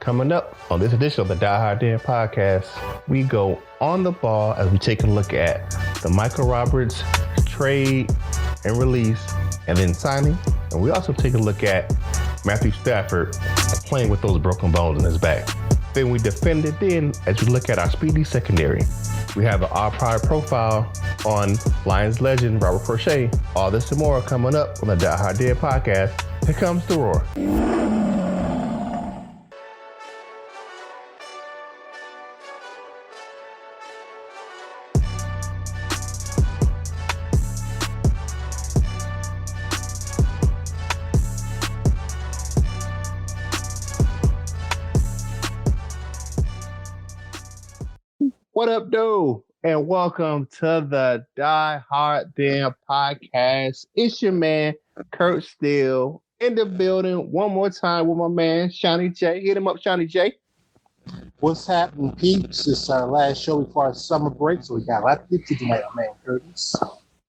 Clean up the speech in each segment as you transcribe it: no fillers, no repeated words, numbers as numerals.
Coming up on this edition of the Die Hard Den podcast, we go on the ball as we take a look at the Michael Roberts trade and release and then signing. And we also take a look at Matthew Stafford playing with those broken bones in his back. Then we defend it in as we look at our speedy secondary. We have an all-prior profile on Lions legend Robert Crochet. All this and more coming up on the Die Hard Den podcast. Here comes the roar. What up, dude? And welcome to the Die Hard Den podcast. It's your man, Kurt Steele, in the building one more time with my man, Shawnee J. Hit him up, Shawnee J. What's happening, peeps? It's our last show before our summer break, so we got a lot to get to tonight, my man, Curtis.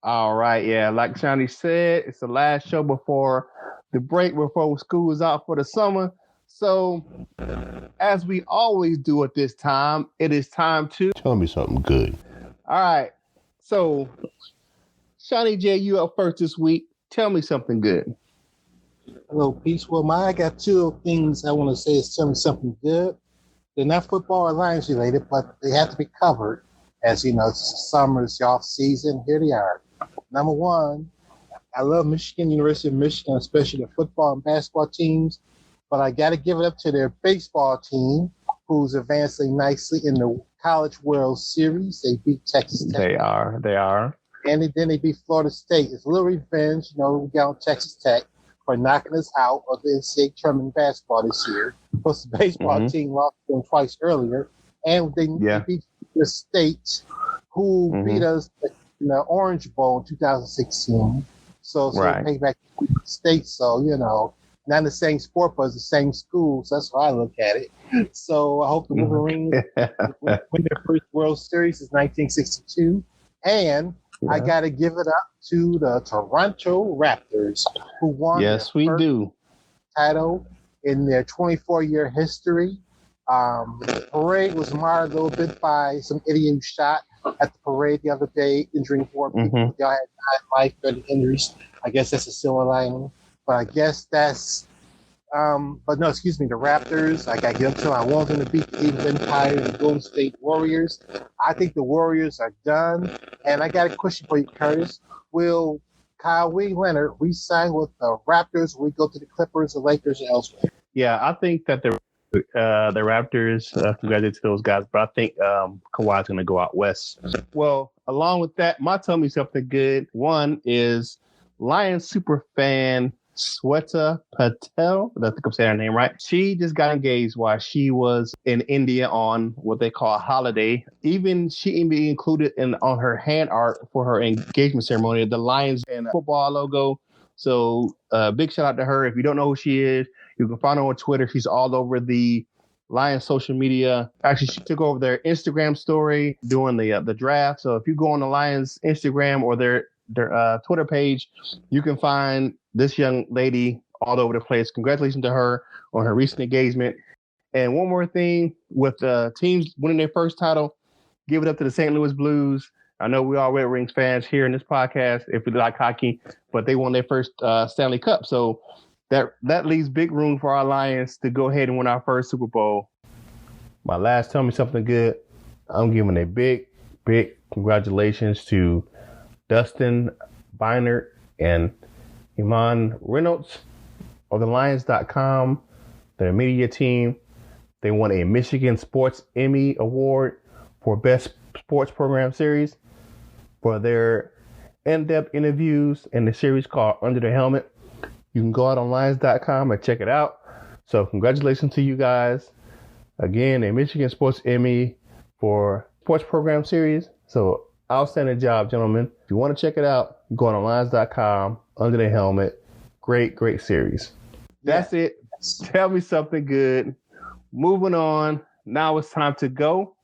All right, yeah. Like Shawnee said, it's the last show before the break, before school is out for the summer. So, as we always do at this time, it is time to tell me something good. All right. So, Shawnee J, you up first this week. Tell me something good. Hello, peeps. Well, I got two things I want to say is tell me something good. They're not football or Lions related, but they have to be covered. As you know, it's summer, it's the off season. Here they are. Number one, I love Michigan, University of Michigan, especially the football and basketball teams. But I got to give it up to their baseball team, who's advancing nicely in the College World Series. They beat Texas Tech. They are. And then they beat Florida State. It's a little revenge, we got on Texas Tech for knocking us out of the NCAA tournament basketball this year. Plus, the baseball team lost them twice earlier. And they beat the State, who beat us in the Orange Bowl in 2016. So they pay back the State. So, not the same sport, but it's the same school. So that's how I look at it. So I hope the Wolverines win their first World Series since 1962. And I got to give it up to the Toronto Raptors, who won the title in their 24-year history. The parade was marred a little bit by some idiot who shot at the parade the other day, injuring 4 people. They all had 9 life-threatening injuries. I guess that's a silver lining. But I guess that's, the Raptors. I got to give them to them. I want them to beat the Cleveland Empire and the Golden State Warriors. I think the Warriors are done. And I got a question for you, Curtis. Will Kawhi Leonard re-sign with the Raptors or we go to the Clippers, the Lakers, or elsewhere? Yeah, I think that the Raptors, congratulations to those guys, but I think Kawhi's going to go out west. Well, along with that, tell me something good. One is Lions super fan Sweta Patel, I think I'm saying her name right. She just got engaged while she was in India on what they call a holiday. She included on her hand art for her engagement ceremony, the Lions and football logo. So big shout out to her. If you don't know who she is, you can find her on Twitter. She's all over the Lions social media. Actually, she took over their Instagram story during the draft. So if you go on the Lions Instagram or their Twitter page, you can find this young lady all over the place. Congratulations to her on her recent engagement. And one more thing, with teams winning their first title, give it up to the St. Louis Blues. I know we are Red Wings fans here in this podcast, if we like hockey, but they won their first Stanley Cup. So that leaves big room for our Lions to go ahead and win our first Super Bowl. My last tell me something good. I'm giving a big, big congratulations to Dustin Beinert and Iman Reynolds of the Lions.com, their media team. They won a Michigan Sports Emmy Award for Best Sports Program Series for their in-depth interviews in the series called Under the Helmet. You can go out on Lions.com and check it out. So congratulations to you guys. Again, a Michigan Sports Emmy for Sports Program Series. So outstanding job, gentlemen. If you want to check it out, go on Lions.com, Under the Helmet. Great, great series. That's it. Tell me something good. Moving on. Now it's time to go.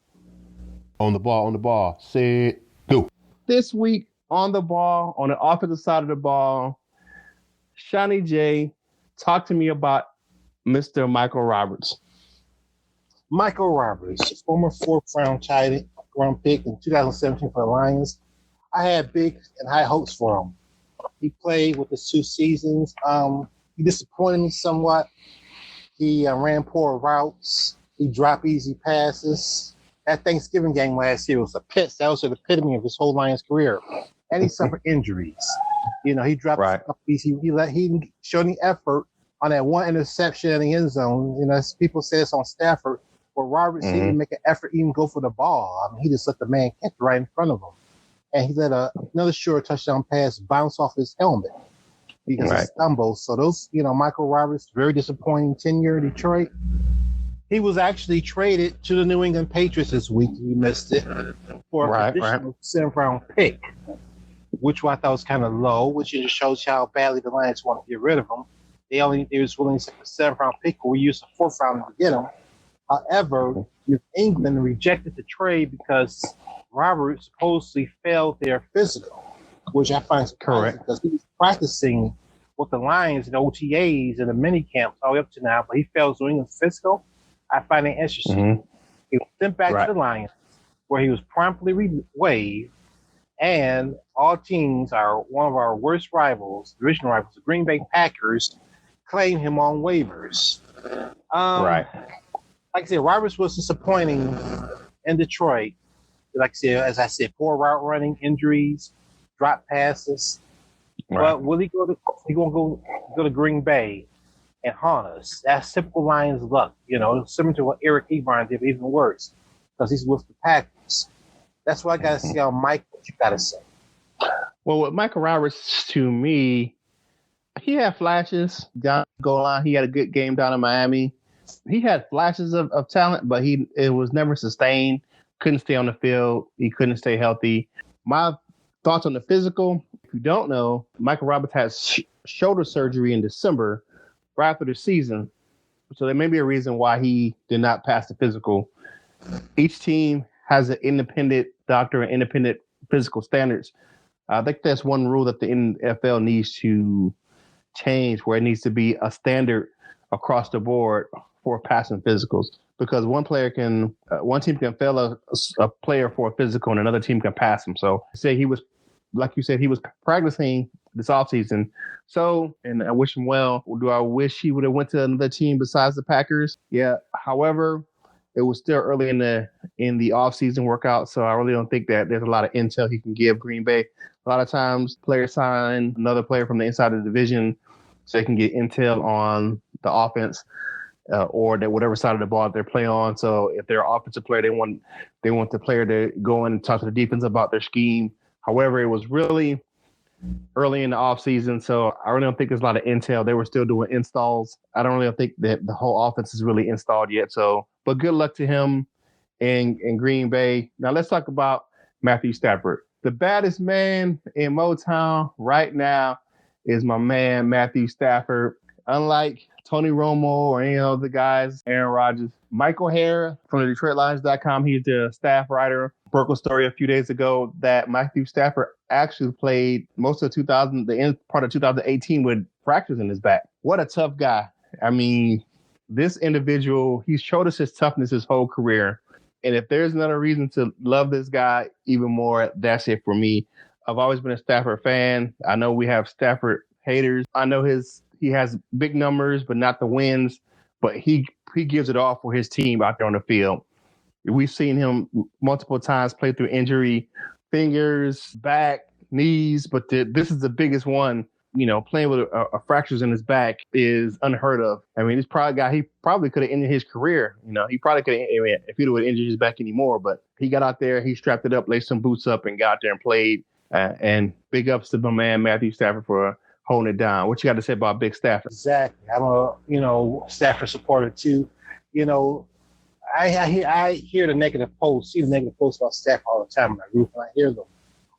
On the ball. Set, go. This week, on the ball, on the offensive side of the ball, Shawnee J, talk to me about Mr. Michael Roberts. Michael Roberts, former fourth round pick in 2017 for the Lions. I had big and high hopes for him. He played with his 2 seasons. He disappointed me somewhat. He ran poor routes. He dropped easy passes. That Thanksgiving game last year was that was the epitome of his whole Lions career. And he suffered injuries. He dropped easy. He didn't show any effort on that one interception in the end zone. People say it's on Stafford, but Roberts didn't make an effort to even go for the ball. I mean, he just let the man catch it right in front of him. And he let another sure touchdown pass bounce off his helmet because he stumbled. So those, Michael Roberts, very disappointing tenure in Detroit. He was actually traded to the New England Patriots this week. He missed it for a additional 7th-round pick, which I thought was kind of low, which just shows how badly the Lions want to get rid of him. They was willing to take a 7th-round pick, but we used a 4th-round to get him. However, New England rejected the trade because Robert supposedly failed their physical, which I find surprising because he was practicing with the Lions and OTAs and the mini camps all the way up to now, but he failed New England's physical. I find it interesting. He was sent back to the Lions, where he was promptly waived, and all teams are one of our worst rivals, division rivals, the Green Bay Packers, claim him on waivers. Like I said, Roberts was disappointing in Detroit. Like I said, poor route running, injuries, drop passes. But will he go to Green Bay and haunt us? That's typical Lions luck, similar to what Eric Ebron did, but even worse, because he's with the Packers. That's what I got to see on Mike. What you got to say? Well, with Michael Roberts, to me, he had flashes down the goal line. He had a good game down in Miami. He had flashes of talent, but it was never sustained. Couldn't stay on the field. He couldn't stay healthy. My thoughts on the physical, if you don't know, Michael Roberts had shoulder surgery in December right after the season. So there may be a reason why he did not pass the physical. Each team has an independent doctor and independent physical standards. I think that's one rule that the NFL needs to change, where it needs to be a standard across the board for passing physicals. Because one team can fail a player for a physical and another team can pass him. So say he was, like you said, he was practicing this offseason. So, and I wish him well. Do I wish he would have went to another team besides the Packers? Yeah. However, it was still early in the offseason workout. So I really don't think that there's a lot of intel he can give Green Bay. A lot of times players sign another player from the inside of the division so they can get intel on the offense. Or that whatever side of the ball they're playing on. So if they're an offensive player, they want the player to go in and talk to the defense about their scheme. However, it was really early in the offseason, so I really don't think there's a lot of intel. They were still doing installs. I don't really think that the whole offense is really installed yet. So, but good luck to him in Green Bay. Now let's talk about Matthew Stafford. The baddest man in Motown right now is my man Matthew Stafford. Unlike Tony Romo or any of the guys, Aaron Rodgers, Michael Hare from the DetroitLions.com, he's the staff writer, broke a story a few days ago that Matthew Stafford actually played most of the end part of 2018 with fractures in his back. What a tough guy. I mean, this individual, he's showed us his toughness his whole career. And if there's another reason to love this guy even more, that's it for me. I've always been a Stafford fan. I know we have Stafford haters. I know he has big numbers, but not the wins. But he gives it all for his team out there on the field. We've seen him multiple times play through injury, fingers, back, knees. But this is the biggest one. Playing with a fractures in his back is unheard of. I mean, this he probably could have ended his career. He probably could have, if he would have injured his back anymore. But he got out there, he strapped it up, laced some boots up, and got out there and played. And big ups to my man Matthew Stafford for holding it down. What you got to say about Big Stafford? Exactly. I'm a Stafford supporter too. I hear the negative posts, see the negative posts about Stafford all the time in my group, and I hear them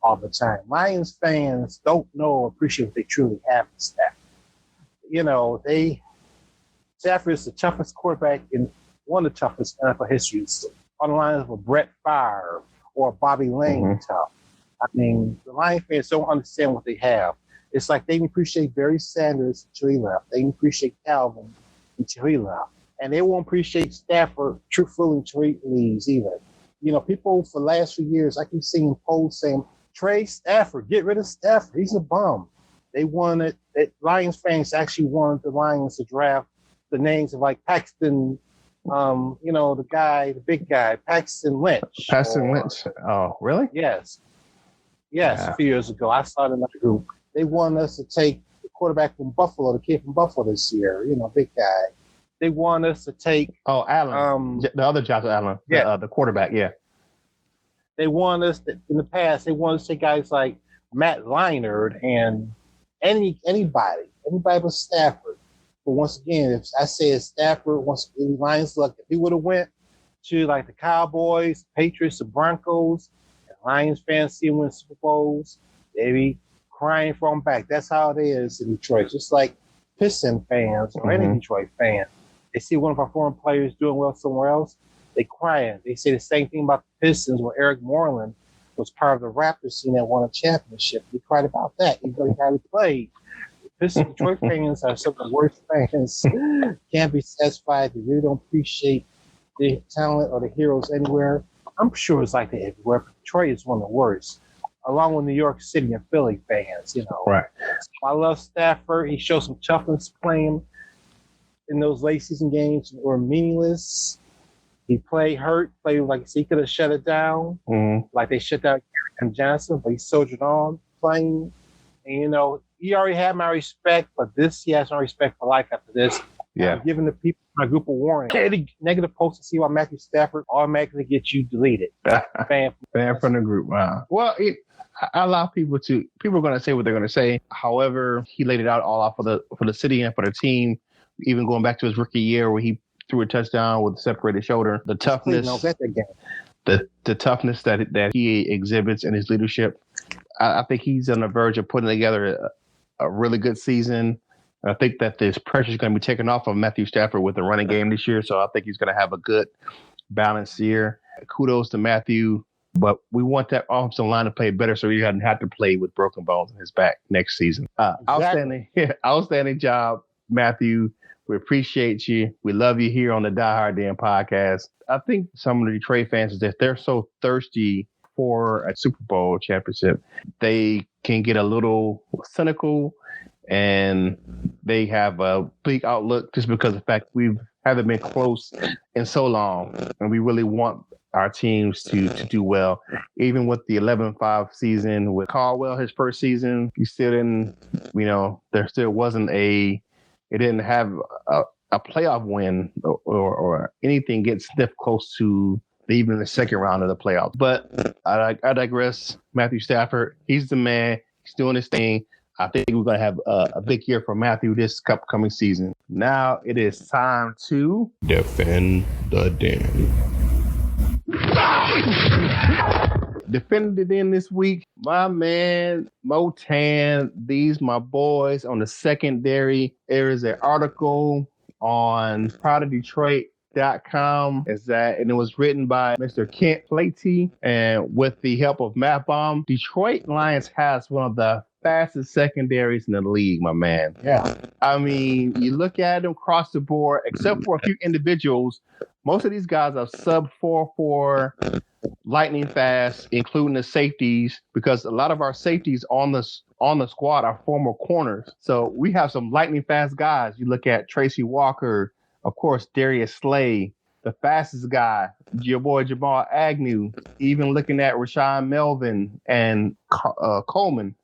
all the time. Lions fans don't know or appreciate what they truly have in Stafford. Stafford is the toughest quarterback in one of the toughest NFL histories, on the lines of a Brett Favre or Bobby Lane tough. I mean, the Lions fans don't understand what they have. It's like they didn't appreciate Barry Sanders until he left. They didn't appreciate Calvin until he left. and they won't appreciate Stafford truthfully treat leaves either. People for the last few years, I keep seeing polls saying, trade Stafford, get rid of Stafford. He's a bum. They wanted, Lions fans actually wanted the Lions to draft the names of like Paxton, the big guy, Paxton Lynch. Paxton Lynch. Oh, really? Yes. Yes, a few years ago. I saw it in that group. They wanted us to take the quarterback from Buffalo, the kid from Buffalo this year, big guy. They want us to take Allen, the other Josh Allen, the quarterback, yeah. They want us in the past. They want us to take guys like Matt Leinart and anybody but Stafford. But once again, if I say it's Stafford, once the Lions luck, if he would have went to like the Cowboys, Patriots, the Broncos, and Lions fans see him win Super Bowls, they be crying for him back. That's how it is in Detroit. Just like Piston fans or any Detroit fan. They see one of our foreign players doing well somewhere else, they crying. They say the same thing about the Pistons where Eric Moreland was part of the Raptors team that won a championship. They cried about that, even though he hardly played. The Pistons Detroit fans are some of the worst fans. Can't be satisfied. They really don't appreciate the talent or the heroes anywhere. I'm sure it's like that everywhere, but Detroit is one of the worst, along with New York City and Philly fans, Right. I love Stafford. He showed some toughness playing in those late season games were meaningless. He played hurt, played like he could have shut it down, like they shut down Cam Johnson, but he soldiered on playing. And, he already had my respect, but he has no respect for life after this. Yeah. I'm giving the people my group a warning. Any negative posts to see why Matthew Stafford automatically gets you deleted. Fan from the group. Wow. Well, I allow people are going to say what they're going to say. However, he laid it out all out for the city and for the team. Even going back to his rookie year where he threw a touchdown with a separated shoulder, the toughness, the toughness that he exhibits in his leadership. I think he's on the verge of putting together a really good season. I think that this pressure is going to be taken off of Matthew Stafford with the running game this year. So I think he's going to have a good balanced year. Kudos to Matthew, but we want that offensive line to play better so he doesn't have to play with broken bones in his back next season. Outstanding job, Matthew. We appreciate you. We love you here on the Die Hard Den podcast. I think some of the Detroit fans is that they're so thirsty for a Super Bowl championship, they can get a little cynical and they have a bleak outlook just because of the fact we haven't been close in so long. And we really want our teams to do well. Even with the 11-5 season with Caldwell, his first season, he still didn't, there still wasn't it didn't have a playoff win or anything get sniff close to even the second round of the playoffs. But I digress. Matthew Stafford, he's the man. He's doing his thing. I think we're going to have a big year for Matthew this upcoming season. Now it is time to defend the den. Defending the den this week, my man Motan, these my boys on the secondary. There is an article on ProudOfDetroit.com and it was written by Mr. Kent Flaty, and with the help of Matt Baum. Detroit Lions has one of the fastest secondaries in the league, my man. Yeah. I mean, you look at them across the board, except for a few individuals, most of these guys are sub 4.4 lightning fast, including the safeties, because a lot of our safeties on the squad are former corners. So we have some lightning fast guys. You look at Tracy Walker, of course, Darius Slay, the fastest guy, your boy Jamal Agnew, even looking at Rashawn Melvin and Coleman.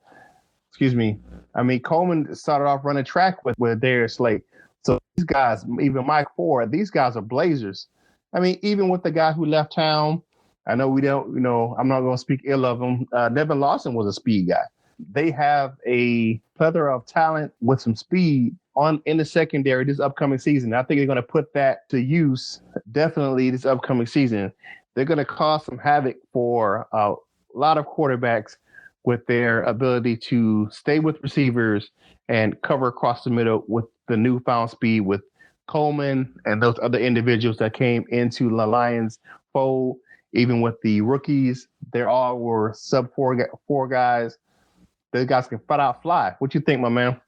Excuse me. I mean, Coleman started off running track with Darius Slay. So these guys, even Mike Ford, these guys are blazers. I mean, even with the guy who left town, I know we don't, I'm not going to speak ill of him. Nevin Lawson was a speed guy. They have a plethora of talent with some speed in the secondary this upcoming season. I think they're going to put that to use definitely this upcoming season. They're going to cause some havoc for a lot of quarterbacks with their ability to stay with receivers and cover across the middle with the newfound speed with Coleman and those other individuals that came into the Lions fold. Even with the rookies, they all were sub four guys. Those guys can flat out fly. What you think, my man?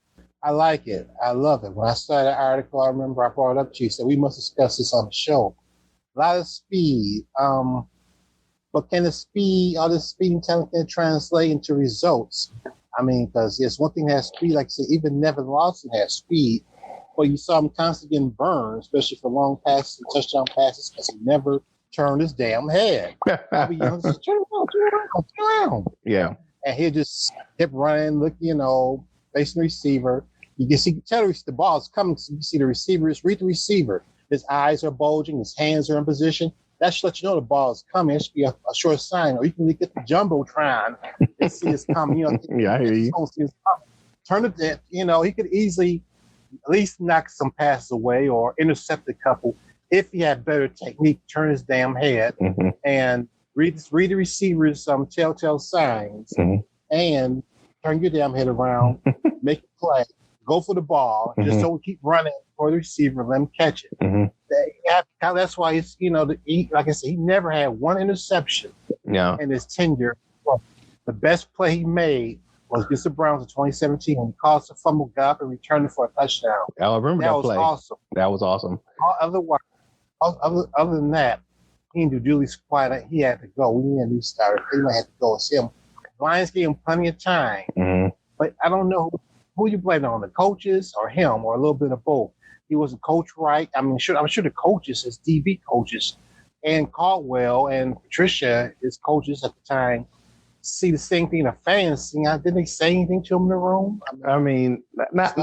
I like it. I love it. When I saw that article, I remember I brought it up to you. Said we must discuss this on the show. A lot of speed. But can the speed, all this speeding talent can translate into results? I mean, because yes, one thing has speed, like I said, even Nevin Lawson has speed, but you saw him constantly getting burned, especially for long passes and touchdown passes, because he never turned his damn head. Bobby Young says, turn around. Yeah. And he'll just keep running, look, facing the receiver. You can tell the ball's coming. So you see the receiver is read the receiver. His eyes are bulging, his hands are in position. That should let you know the ball is coming. It should be a short sign. Or you can get the jumbotron and see it's coming. Yeah, I hear you. Turn it, he could easily at least knock some passes away or intercept a couple if he had better technique. Turn his damn head and read the receiver's telltale signs and turn your damn head around, make a play, go for the ball. Just don't keep running for the receiver. Let him catch it. That's why it's like I said, he never had one interception in his tenure. The best play he made was against the Browns in 2017 when he caused a fumble, got up and returned it for a touchdown. I remember that play. Awesome. That was awesome. Other than that, he didn't do Julius quiet. He had to go. We didn't do starter. He had to go. It's him. Lions gave him plenty of time, but I don't know who you blame on, the coaches or him, or a little bit of both. He wasn't coached right. I'm sure the coaches, his DB coaches, and Caldwell and Patricia, his coaches at the time, see the same thing the fans see. Didn't they say anything to him in the room? I mean, not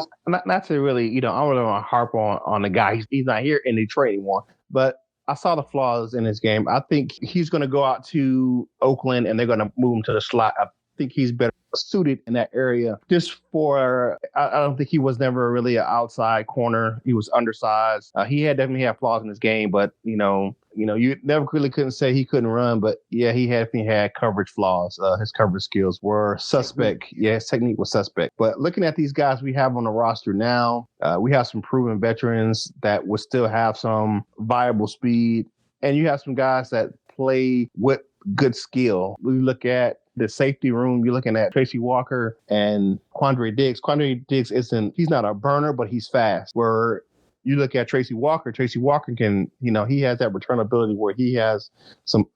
to really, I don't want to harp on the guy. He's not here in Detroit anymore, but I saw the flaws in his game. I think he's going to go out to Oakland and they're going to move him to the slot. I think he's better suited in that area. I don't think he was never really an outside corner. He was undersized. He definitely had flaws in his game, but you never really couldn't say he couldn't run. But yeah, he definitely had coverage flaws. His coverage skills were suspect. Yeah, his technique was suspect. But looking at these guys we have on the roster now, we have some proven veterans that will still have some viable speed, and you have some guys that play with good skill. We look at the safety room, you're looking at Tracy Walker and Quandre Diggs. Quandre Diggs he's not a burner, but he's fast. Where you look at Tracy Walker can, he has that return ability where he has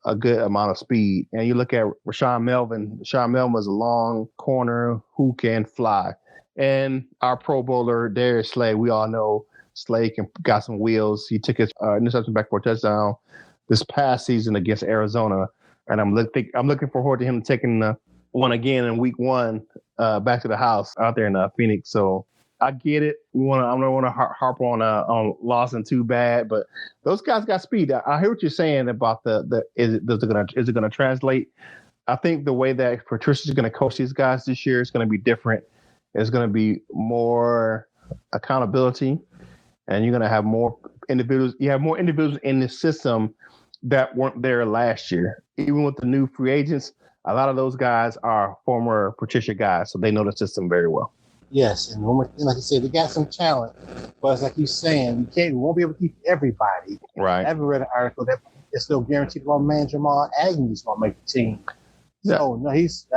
a good amount of speed. And you look at Rashawn Melvin. Rashawn Melvin was a long corner who can fly. And our Pro Bowler, Darius Slay, we all know Slay got some wheels. He took his interception back for a touchdown this past season against Arizona. And I'm looking forward to him taking one again in week 1 back to the house out there in Phoenix. So I get it. I don't want to harp on Lawson too bad, but those guys got speed. I hear what you're saying about is it going to translate? I think the way that Patricia's going to coach these guys this year is going to be different. There's going to be more accountability, and you're going to have more individuals. You have more individuals in the system that weren't there last year. Even with the new free agents, a lot of those guys are former Patricia guys, so they know the system very well. Yes, and one more thing, like you said, they got some talent, but it's like you're saying, we won't be able to keep everybody. Right. I haven't read an article that it's still guaranteed our man Jamal Agnew is going to make the team. Yeah. So no, he's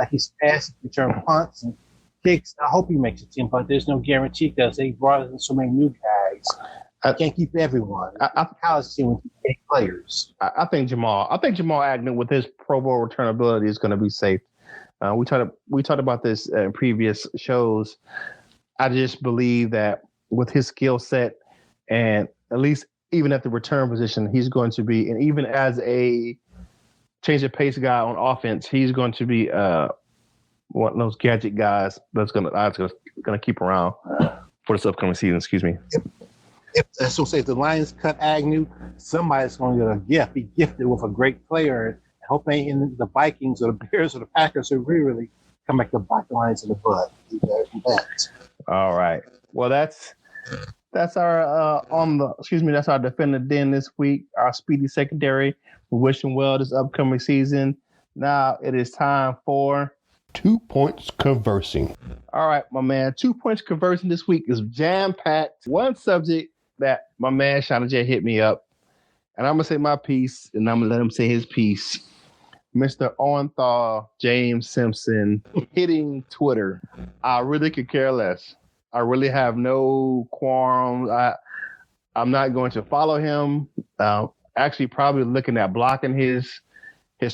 passing, return punts and kicks. I hope he makes the team, but there's no guarantee because they brought in so many new guys. I can't keep everyone. College team with 8 players. I think Jamal Agnew with his Pro Bowl return ability is going to be safe. We talked about this in previous shows. I just believe that with his skill set, and at least even at the return position, he's going to be, and even as a change of pace guy on offense, he's going to be one of those gadget guys that's going to keep around for this upcoming season. Excuse me. If the Lions cut Agnew, somebody's going to get a gift. Be gifted with a great player. I hope they in the Vikings or the Bears or the Packers who really come back to bite the Lions in the butt. All right. Well, that's our that's our defender den this week. Our speedy secondary. We wish him well this upcoming season. Now it is time for 2 points conversing. All right, my man. 2 points conversing this week is jam-packed. One subject that my man Shana J hit me up, and I'm gonna say my piece, and I'm gonna let him say his piece. Mr. Orenthal James Simpson hitting Twitter. I really could care less. I really have no qualms. I'm not going to follow him. Actually, probably looking at blocking his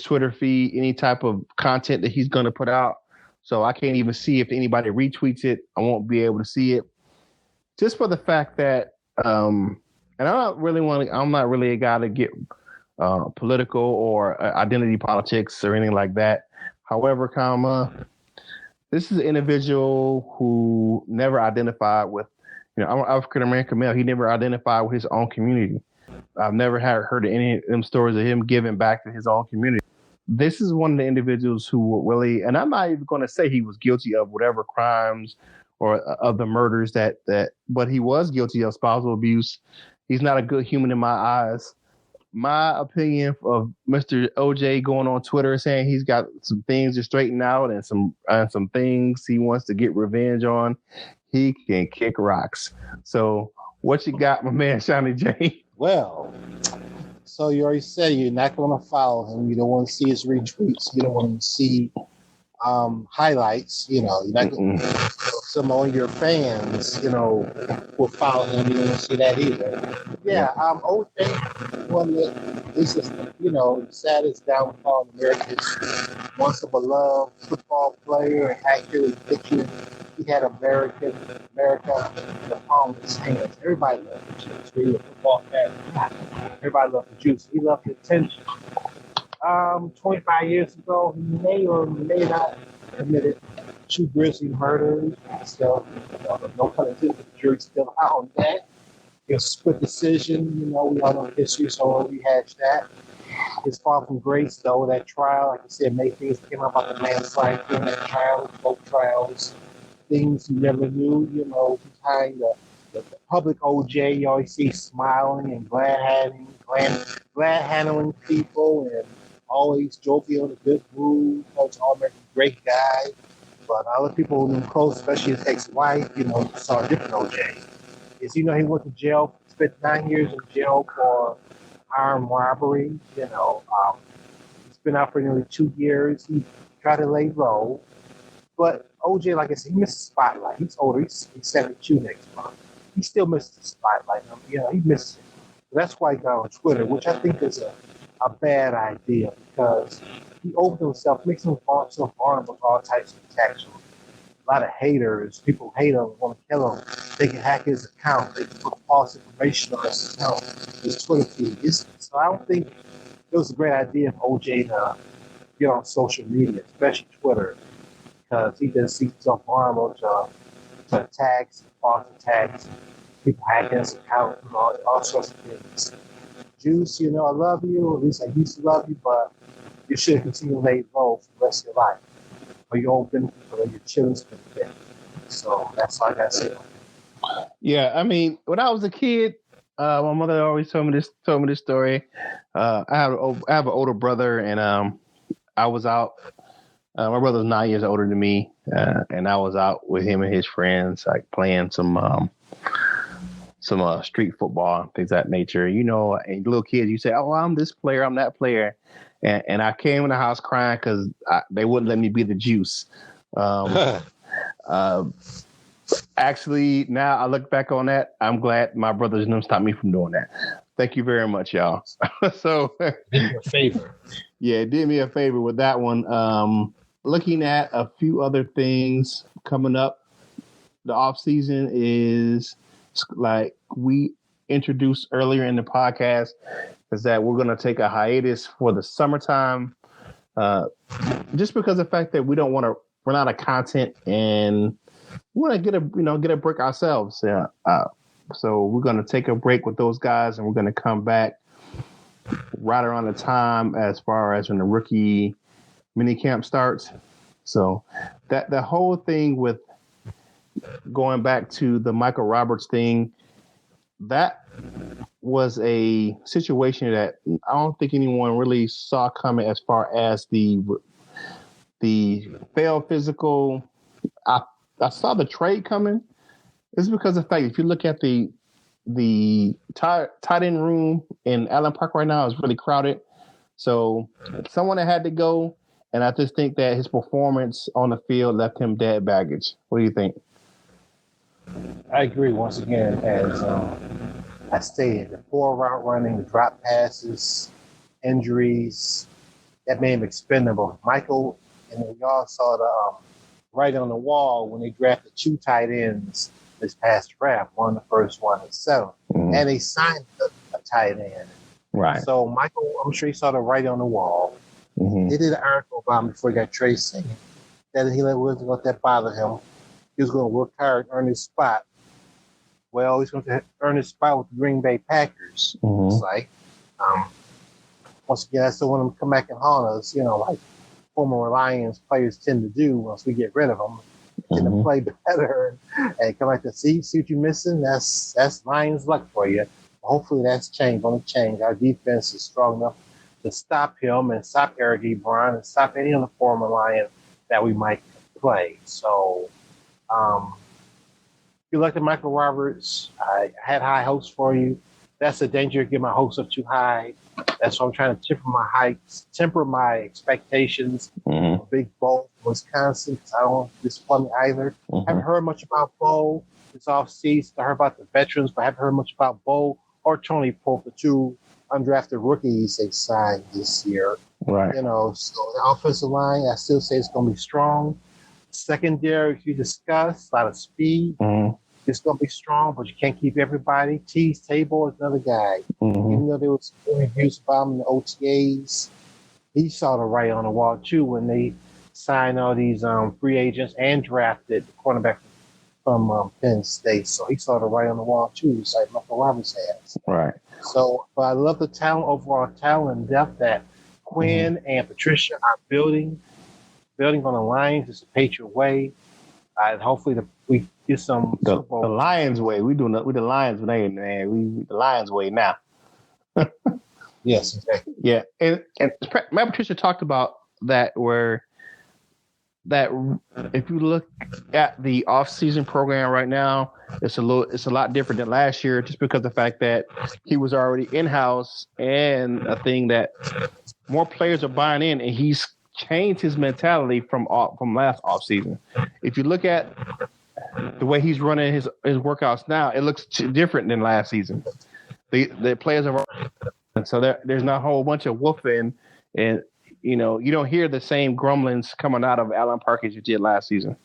Twitter feed, any type of content that he's going to put out. So I can't even see if anybody retweets it. I won't be able to see it, just for the fact that, and I'm not really a guy to get political or identity politics or anything like that. However, this is an individual who never identified with, I'm an African American male. He never identified with his own community. I've never heard of any of them stories of him giving back to his own community. This is one of the individuals who were really, and I'm not even going to say he was guilty of whatever crimes or of the murders but he was guilty of spousal abuse. He's not a good human in my eyes. My opinion of Mr. OJ going on Twitter saying he's got some things to straighten out and some things he wants to get revenge on, he can kick rocks. So what you got, my man, Shawnee J? Well, so you already said you're not going to follow him. You don't want to see his retweets. You don't want to see highlights. You're not going to. Some of your fans, will follow him. You don't want to see that either. Yeah, OJ, one that is just, the saddest downfall in America. Once a beloved football player and accurately pictured. He had America in the palm of his hands. Everybody loved the juice. He was a football fan. Everybody loved the juice. He loved the attention. 25 years ago, he may or may not have committed 2 grisly murders. So, no pun intended, the jury's still out on that. It was a split decision. We all know history, so I'll rehash that. His fall from grace, though, that trial, like I said, many things came out about the landslide during that trial, both trials. Things you never knew, behind the public OJ, you always see smiling and glad handling people and always joking on a good mood. He's all a great guy. But other people who knew close, especially his ex-wife, saw a different OJ. He went to jail, spent 9 years in jail for armed robbery. He's been out for nearly 2 years. He tried to lay low. But OJ, like I said, he missed the spotlight. He's older. He's 72 next month. He still misses the spotlight. He misses it. So that's why he got on Twitter, which I think is a bad idea because he opened himself, makes himself vulnerable to all types of attacks. A lot of haters, people hate him, want to kill him. They can hack his account. They can put false information on his account, his Twitter feed. So I don't think it was a great idea for OJ to get on social media, especially Twitter. Because he just sees himself vulnerable to attacks, false attacks, people hacking his account, all sorts of things. Juice, I love you, or at least I used to love you, but you should continue to lay low for the rest of your life. For your own benefit, for your children's benefit. So that's all I got to say. Yeah, I mean, when I was a kid, my mother always told me this story. I have an older brother, and I was out. My brother's 9 years older than me, and I was out with him and his friends, like playing some street football and things of that nature. And little kids, you say, "Oh, I'm this player, I'm that player," and I came in the house crying because they wouldn't let me be the juice. Actually, now I look back on that, I'm glad my brothers didn't stop me from doing that. Thank you very much, y'all. So, did me a favor. Yeah, it did me a favor with that one. Looking at a few other things coming up, the off season is like we introduced earlier in the podcast, is that we're going to take a hiatus for the summertime, just because of the fact that we don't want to run out of content and we want to get a break ourselves. So we're going to take a break with those guys, and we're going to come back right around the time as far as when the rookie mini camp starts. So that the whole thing with going back to the Michael Roberts thing, that was a situation that I don't think anyone really saw coming as far as the failed physical. I saw the trade coming. It's because of the fact, if you look at the tight end room in Allen Park right now is really crowded. So someone that had to go, and I just think that his performance on the field left him dead baggage. What do you think? I agree once again, as I stated, the poor route running, the drop passes, injuries, that made him expendable. Michael, and we all saw the writing on the wall when they drafted 2 tight ends this past draft, one the first, one the 7th, and they signed a tight end. Right. So Michael, I'm sure he saw the writing on the wall. He did an article about him before he got traded, saying that he wasn't let that bother him. He was going to work hard, earn his spot. Well, he's going to earn his spot with the Green Bay Packers. It's like, once again, that's the one of them come back and haunt us, like former Lions players tend to do once we get rid of them. Tend to play better and come back to see what you're missing. That's Lions luck for you. Hopefully that's going to change. Our defense is strong enough to stop him and stop Eric Ebron and stop any other former Lion that we might play. So, if you like Michael Roberts, I had high hopes for you. That's the danger of getting my hopes up too high. That's why I'm trying to temper my expectations. A big Bo from Wisconsin, because I don't want to disappoint me either. Haven't heard much about Bo this offseason. I heard about the veterans, but I haven't heard much about Bo or Tony Pope, the 2 undrafted rookies they signed this year. Right. So the offensive line, I still say it's going to be strong. Secondary, you discussed, a lot of speed. It's going to be strong, but you can't keep everybody. Tease Tabor is another guy. Even though there was reviews about him in the OTAs, he saw the writing on the wall, too, when they signed all these free agents and drafted the cornerback from Penn State. So he saw the writing on the wall, too, just like Michael Roberts has. Right. So, but I love the overall talent and depth that Quinn and Patricia are building on the Lions. It's the Patriot way. Hopefully we get some the Lions way. We the Lions way, man. We the Lions way now. Yes, exactly. Yeah, and Matt Patricia talked about that if you look at the off-season program right now, it's a lot different than last year, just because of the fact that he was already in-house, and a thing that more players are buying in, and he's changed his mentality from last off-season. If you look at the way he's running his workouts now, it looks different than last season. The players are, so there's not a whole bunch of woofing, and you don't hear the same grumblings coming out of Allen Park as you did last season.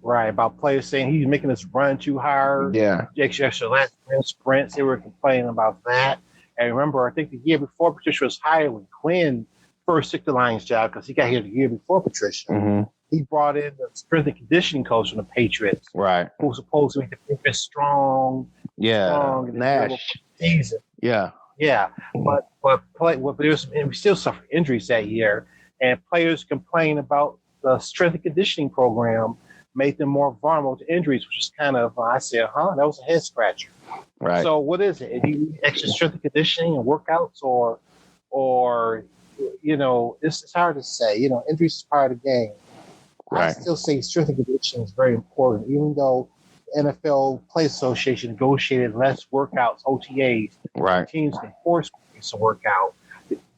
Right, about players saying he's making us run too hard. Yeah. Extra last sprints. They were complaining about that. And remember, I think the year before Patricia was hired, when Quinn first took the Lions job, because he got here the year before Patricia, he brought in the strength and conditioning coach from the Patriots. Right. Who was supposed to make the Patriots strong. Yeah. Strong Nash. Season. Yeah. Yeah. But we still suffered injuries that year, and players complain about the strength and conditioning program made them more vulnerable to injuries, which is kind of, I said, that was a head scratcher. Right. So what is it? Do you need extra strength and conditioning and workouts, or it's hard to say. Injuries is part of the game. Right. I still say strength and conditioning is very important, even though the NFL Players Association negotiated less workouts, OTAs. Right. Teams can force players to work out.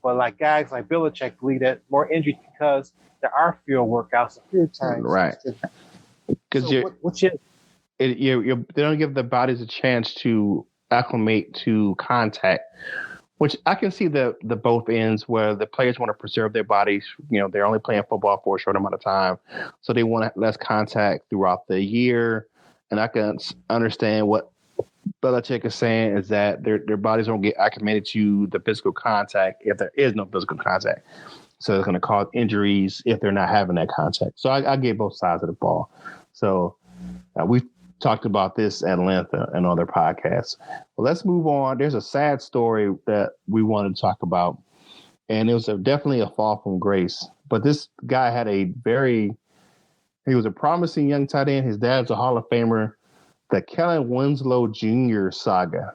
But like guys like Belichick believe that more injuries because there are fewer workouts a few times. Right. Because they don't give the bodies a chance to acclimate to contact, which I can see the both ends, where the players want to preserve their bodies. They're only playing football for a short amount of time, so they want less contact throughout the year. And I can understand what Belichick is saying, is that their bodies don't get acclimated to the physical contact if there is no physical contact. So it's going to cause injuries if they're not having that contact. So I get both sides of the ball. So we've talked about this at length in other podcasts. Well, let's move on. There's a sad story that we wanted to talk about, and it was definitely a fall from grace. But this guy had he was a promising young tight end. His dad's a Hall of Famer. The Kellen Winslow Jr. saga,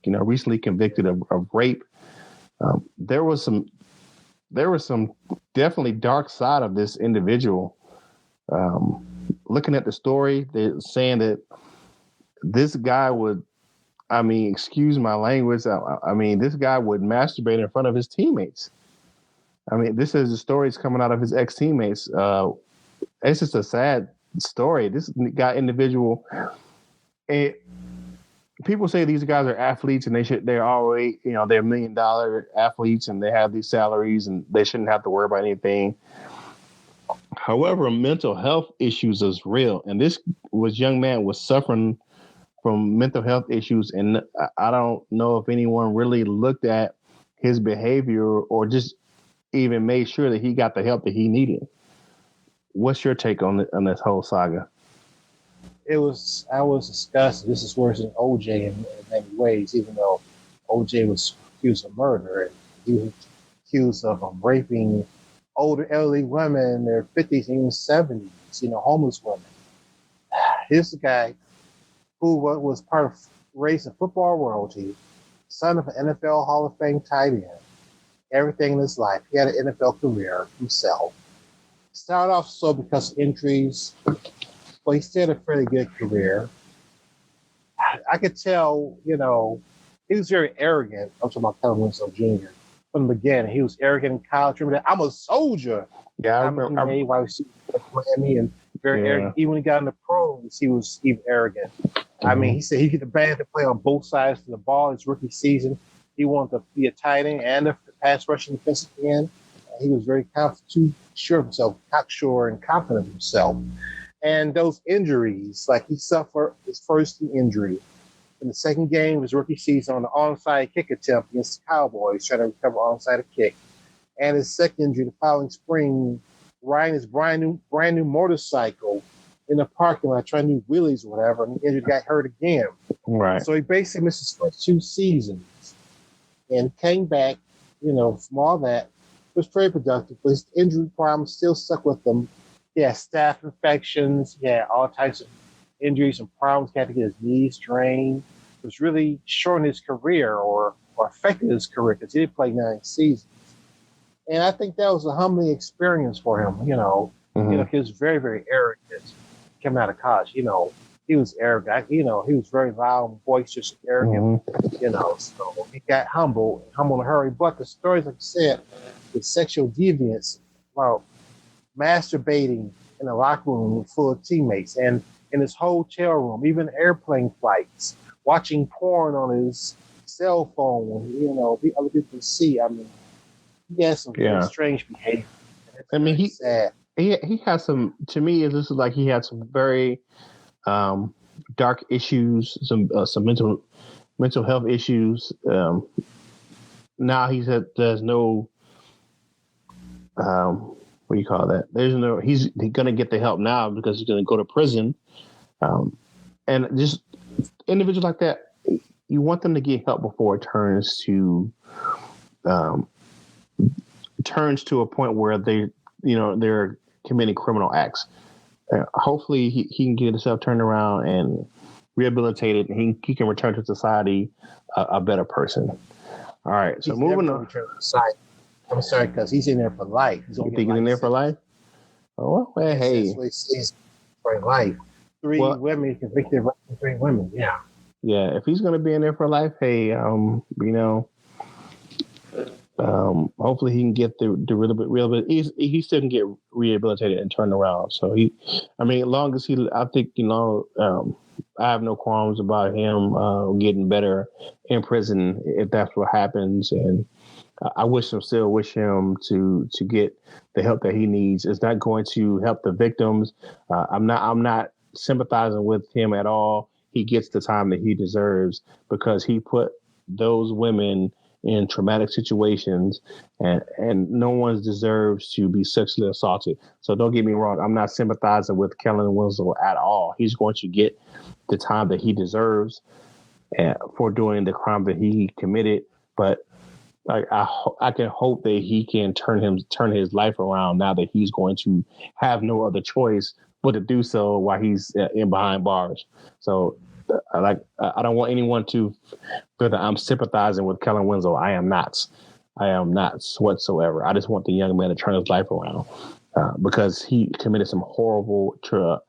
recently convicted of rape. There was some definitely dark side of this individual. Looking at the story, they're saying that this guy would, excuse my language, this guy would masturbate in front of his teammates. This is the stories coming out of his ex-teammates. It's just a sad story. This guy individual, and people say these guys are athletes and they're already, they're $1 million athletes and they have these salaries and they shouldn't have to worry about anything. However, mental health issues is real, and this young man was suffering from mental health issues, and I don't know if anyone really looked at his behavior or just even made sure that he got the help that he needed. What's your take on this whole saga? I was disgusted. This is worse than OJ in many ways, even though OJ was accused of murder and he was accused of raping older elderly women in their 50s and even 70s, homeless women. Here's a guy who was part of raised in football royalty, son of an NFL Hall of Fame tight end, everything in his life. He had an NFL career himself. Started off slow because of injuries, but he still had a fairly good career. I could tell, he was very arrogant. I'm talking about Kellen Winslow Jr. From the beginning. He was arrogant in college. Remember that? I'm a soldier. Yeah, I remember. Miami and very arrogant. Even when he got in the pros, he was even arrogant. Mm-hmm. I mean, he said he could abandon to play on both sides of the ball his rookie season. He wanted to be a tight end and a pass rushing defensive end. He was very too sure of himself, cocksure and confident of himself. And those injuries, like he suffered his first injury in the second game of his rookie season on the onside kick attempt against the Cowboys, trying to recover onside kick. And his second injury the following spring, riding his brand new motorcycle in the parking lot, trying to do wheelies or whatever, and the injury got hurt again. Right. So he basically missed his first 2 seasons and came back, from all that. Was very productive, but his injury problems still stuck with him. He had staph infections. He had all types of injuries and problems. He had to get his knees drained. It was really shortened his career or affected his career because he did play 9 seasons. And I think that was a humbling experience for him. Mm-hmm. He was very, very arrogant coming out of college. He was arrogant. He was very loud and boisterous and arrogant. Mm-hmm. So he got humble in a hurry. But the stories, like I said, with sexual deviance, about masturbating in a locker room full of teammates and in his hotel room, even airplane flights, watching porn on his cell phone, the other people can see. I mean, he has some very strange behavior. I mean, he has some, to me, this is like he had some very dark issues, some mental health issues. Now there's no, what do you call that? He's going to get the help now because he's going to go to prison. And just individuals like that, you want them to get help before it turns to a point where they're committing criminal acts. Hopefully he can get himself turned around and rehabilitated, and he can return to society a better person. All right, so moving on. I'm sorry, because he's in there for life. You think he's in there for life? Oh, well, hey. That's what he says, for life. 3 women, convicted of 3 women, yeah. Yeah, if he's going to be in there for life, hey, hopefully he can get the real bit. He still can get rehabilitated and turned around. So as long as I think, I have no qualms about him getting better in prison if that's what happens. And I still wish him to get the help that he needs. It's not going to help the victims. I'm not sympathizing with him at all. He gets the time that he deserves because he put those women in traumatic situations, and no one deserves to be sexually assaulted. So don't get me wrong. I'm not sympathizing with Kellen Winslow at all. He's going to get the time that he deserves for doing the crime that he committed. But I can hope that he can turn his life around now that he's going to have no other choice but to do so while he's in behind bars. So I don't want anyone to feel that I'm sympathizing with Kellen Winslow. I am not whatsoever. I just want the young man to turn his life around because he committed some horrible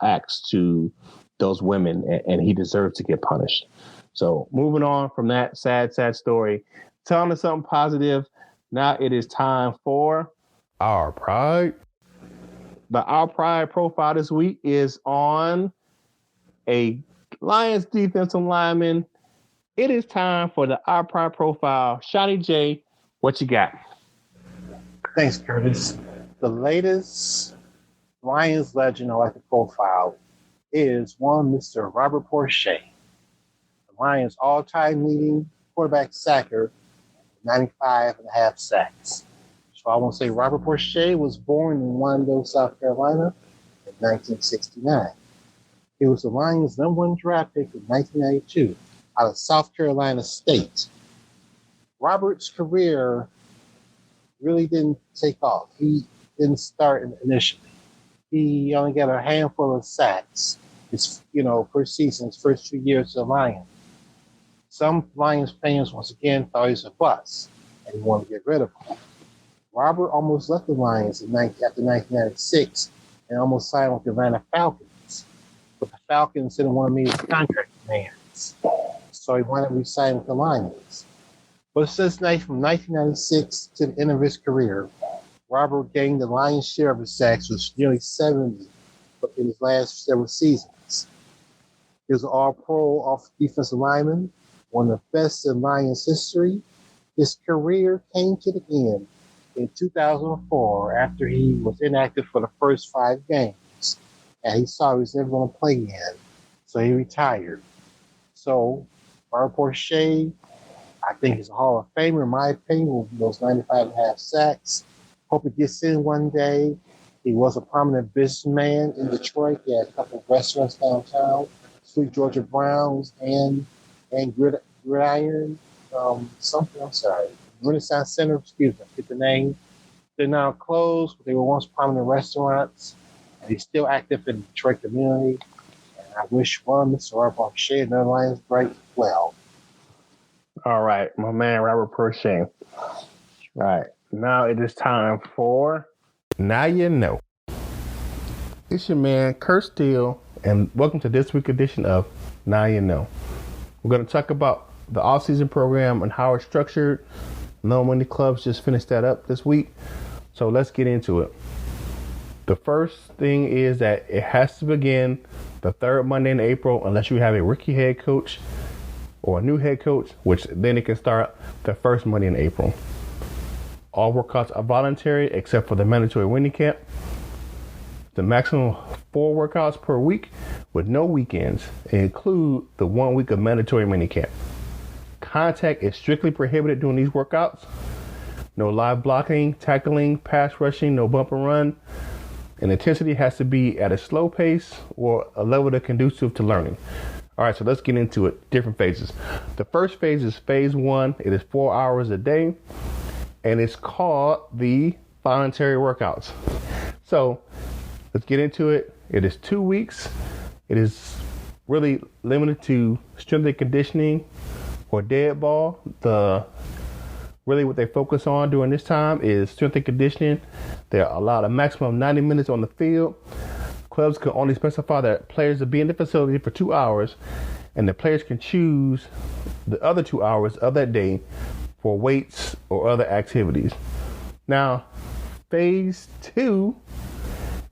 acts to those women, and he deserves to get punished. So moving on from that sad story, telling us something positive. Now it is time for our pride. Our Pride profile this week is on a Lions defensive lineman. It is time for the Our Pride profile. Shotty J, what you got? Thanks, Curtis. The latest Lions legend I like to profile is one Mr. Robert Porcher, the Lions all-time leading quarterback sacker, 95 and a half sacks. So I want to say Robert Porcher was born in Wando, South Carolina in 1969. He was the Lions' #1 draft pick in 1992 out of South Carolina State. Robert's career really didn't take off. He didn't start initially. He only got a handful of sacks his first season, his first 2 years as a Lion. Some Lions fans, once again, thought he was a bust and he wanted to get rid of him. Robert almost left the Lions after 1996 and almost signed with the Atlanta Falcons. But the Falcons didn't want to meet his contract demands, so he wanted to re-sign with the Lions. But since from 1996 to the end of his career, Robert gained the lion's share of his sacks, which was nearly 70 in his last several seasons. He was an all-pro defensive lineman, one of the best in Lions history. His career came to the end in 2004 after he was inactive for the first 5 games, and he saw he was never going to play again, so he retired. So, Robert Porcher, I think he's a Hall of Famer, in my opinion, with those 95 and a half sacks. Hope he gets in one day. He was a prominent businessman in Detroit. He had a couple of restaurants downtown, Sweet Georgia Browns and Gridiron, Renaissance Center, excuse me, get the name. They're now closed, but they were once prominent restaurants. And he's still active in the Detroit community. And I wish Mr. Robert Porcher and the Lions great well. All right, my man, Robert Porcher. All right, now it is time for Now You Know. It's your man, Kurt Steele, and welcome to this week's edition of Now You Know. We're going to talk about the off-season program and how it's structured. Not many clubs just finished that up this week, so let's get into it. The first thing is that it has to begin the third Monday in April unless you have a rookie head coach or a new head coach, which then it can start the first Monday in April. All workouts are voluntary except for the mandatory winning camp. The maximum 4 workouts per week with no weekends include the 1 week of mandatory mini camp. Contact is strictly prohibited during these workouts. No live blocking, tackling, pass rushing, no bump and run. And intensity has to be at a slow pace or a level that's conducive to learning. All right, so let's get into it. Different phases. The first phase is phase 1. It is 4 hours a day, and it's called the voluntary workouts. So let's get into it. It is 2 weeks. It is really limited to strength and conditioning or dead ball. Really what they focus on during this time is strength and conditioning. They're allowed a maximum of 90 minutes on the field. Clubs can only specify that players will be in the facility for 2 hours, and the players can choose the other 2 hours of that day for weights or other activities. Now, phase 2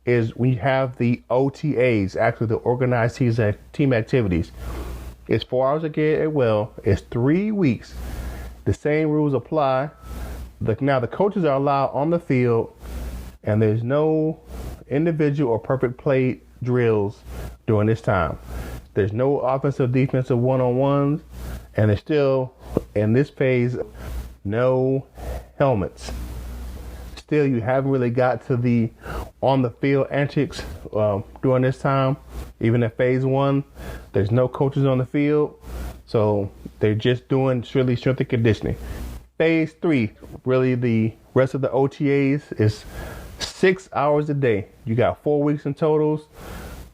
is we have the OTAs, actually the organized team activities. It's 4 hours a day as well. It's 3 weeks. The same rules apply. Now the coaches are allowed on the field, and there's no individual or perfect play drills during this time. There's no offensive, defensive one-on-ones, and there's still, in this phase, no helmets. Still, you haven't really got to the on-the-field antics during this time. Even in phase 1, there's no coaches on the field, so they're just doing strictly strength and conditioning. Phase 3, really the rest of the OTAs is 6 hours a day. You got 4 weeks in totals,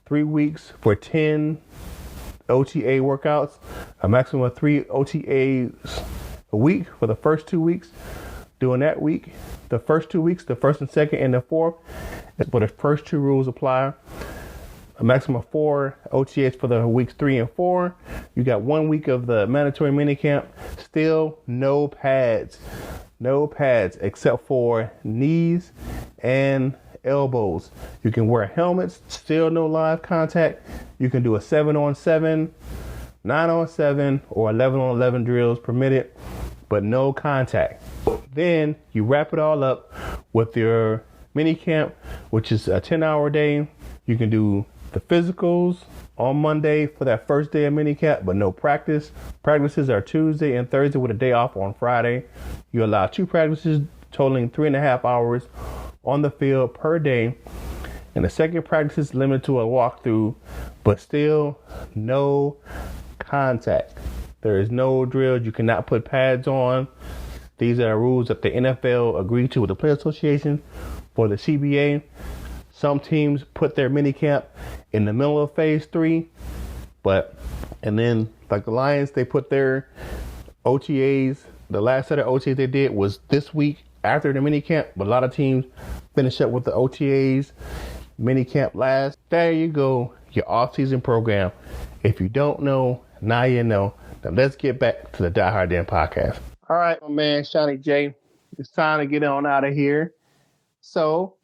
3 weeks for 10 OTA workouts, a maximum of 3 OTAs a week for the first 2 weeks. During that week, the first 2 weeks, the first and second and the fourth, but the first 2 rules apply. A maximum of 4 OTAs for the weeks 3 and 4. You got 1 week of the mandatory minicamp. Still no pads. No pads except for knees and elbows. You can wear helmets, still no live contact. You can do a 7-on-7, 9-on-7, or 11-on-11 drills permitted, but no contact. Then you wrap it all up with your mini camp, which is a 10-hour day. You can do the physicals on Monday for that first day of mini camp, but no practice. Practices are Tuesday and Thursday with a day off on Friday. You allow 2 practices totaling 3.5 hours on the field per day. And the second practice is limited to a walkthrough, but still no contact. There is no drills. You cannot put pads on. These are rules that the NFL agreed to with the Player Association. For the CBA, some teams put their mini camp in the middle of phase 3, and then like the Lions, they put their OTAs. The last set of OTAs they did was this week after the mini camp, but a lot of teams finish up with the OTAs mini camp last. There you go, your off-season program. If you don't know, now you know. Now let's get back to the Die Hard Den podcast. All right, my man, Shawnee J, it's time to get on out of here. So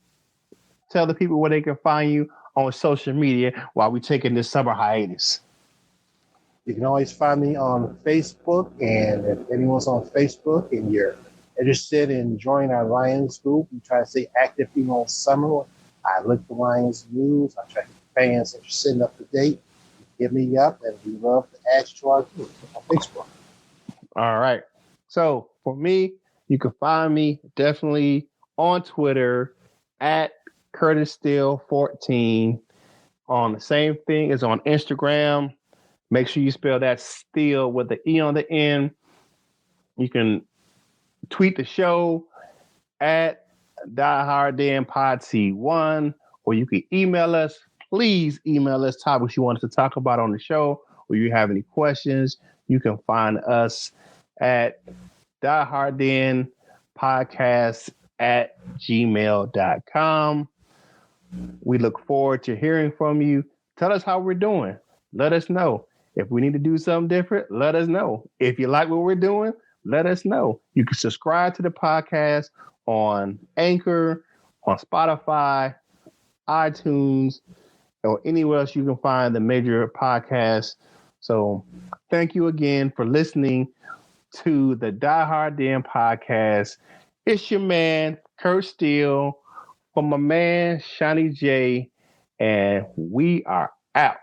tell the people where they can find you on social media while we're taking this summer hiatus. You can always find me on Facebook, and if anyone's on Facebook and you're interested in joining our Lions group, we try to stay active all summer. I look for Lions news. I try to get fans interested and up to date. Hit me up, and we love to add you to our group on Facebook. All right. So for me, you can find me definitely on Twitter at Curtis Steele 14. On the same thing as on Instagram. Make sure you spell that Steele with the E on the end. You can tweet the show at Die Hard Den Pod C1, or you can email us. Please email us topics you want us to talk about on the show, or you have any questions. You can find us at Die Hard Den Podcast at gmail.com. We look forward to hearing from you. Tell us how we're doing. Let us know. If we need to do something different, let us know. If you like what we're doing, let us know. You can subscribe to the podcast on Anchor, on Spotify, iTunes, or anywhere else you can find the major podcasts. So thank you again for listening to the Die Hard Den podcast. It's your man, Kurt Steele, for my man, Shawnee J, and we are out.